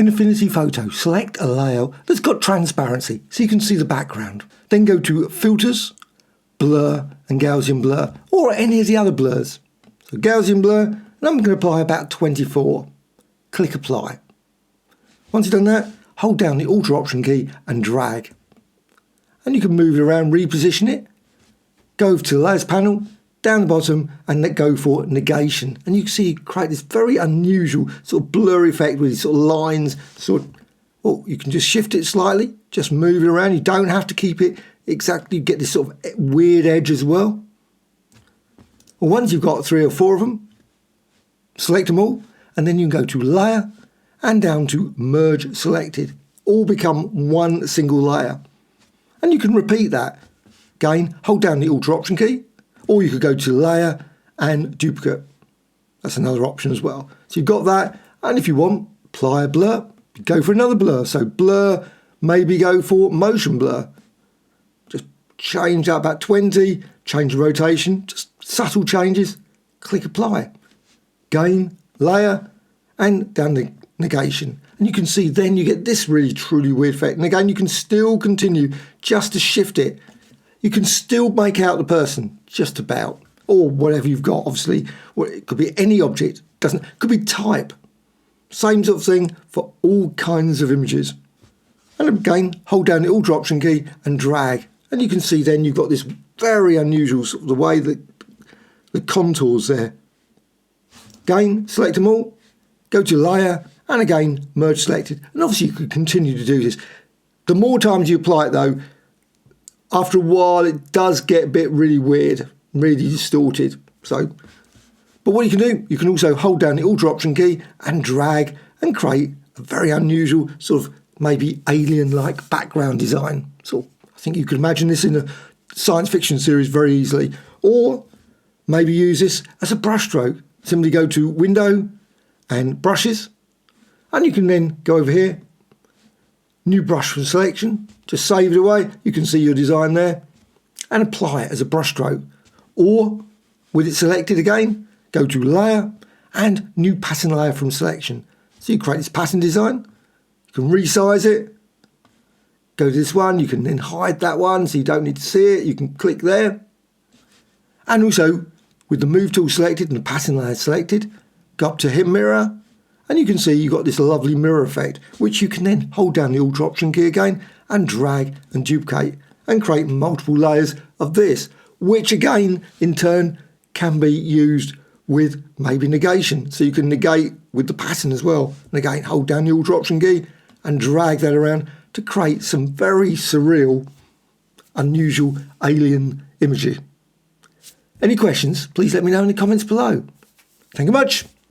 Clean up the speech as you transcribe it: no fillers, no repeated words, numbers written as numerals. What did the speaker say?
In Affinity Photo, select a layer that's got transparency so you can see the background. Then go to Filters, Blur and Gaussian Blur, or any of the other blurs. So Gaussian Blur, and I'm going to apply about 24. Click Apply. Once you've done that, hold down the Alt Option key and drag. And you can move it around, reposition it, go over to the Layers panel, down the bottom, and let go for Negation. And you can see you create this very unusual sort of blur effect with these sort of lines. Or you can just shift it slightly, just move it around. You don't have to keep it exactly. You get this sort of weird edge as well. Well, once you've got 3 or 4 of them, select them all, and then you can go to Layer and down to Merge Selected. All become one single layer. And you can repeat that. Again, hold down the Alt Option key, or you could go to Layer and Duplicate. That's another option as well. So you've got that, and if you want, apply a blur, go for another blur. So blur, maybe go for motion blur. Just change that about 20, change the rotation, just subtle changes, click Apply. Again, Layer, and down the Negation. And you can see then you get this really truly weird effect. And again, you can still continue just to shift it. You can still make out the person, just about, or whatever you've got, obviously. Or it could be any object, could be type. Same sort of thing for all kinds of images. And again, hold down the Alt Option key and drag. And you can see then you've got this very unusual sort of the way that the contours there. Again, select them all, go to Layer, and again, Merge Selected. And obviously you could continue to do this. The more times you apply it though, after a while it does get a bit really weird, really distorted. But what you can do, you can also hold down the Alt Option key and drag and create a very unusual sort of maybe alien-like background design. So I think you could imagine this in a science fiction series very easily. Or maybe use this as a brushstroke. Simply go to Window and Brushes, and you can then go over here, New Brush from Selection, just save it away. You can see your design there, and apply it as a brushstroke. Or with it selected again, go to Layer and New Pattern Layer from Selection. So you create this pattern design. You can resize it. Go to this one. You can then hide that one so you don't need to see it. You can click there. And also, with the Move tool selected and the pattern layer selected, go up to Hit Mirror, and you can see you've got this lovely mirror effect, which you can then hold down the Alt Option key again and drag and duplicate and create multiple layers of this, which again, in turn, can be used with maybe negation. So you can negate with the pattern as well. And again, hold down the Alt Option key and drag that around to create some very surreal, unusual alien imagery. Any questions, please let me know in the comments below. Thank you much.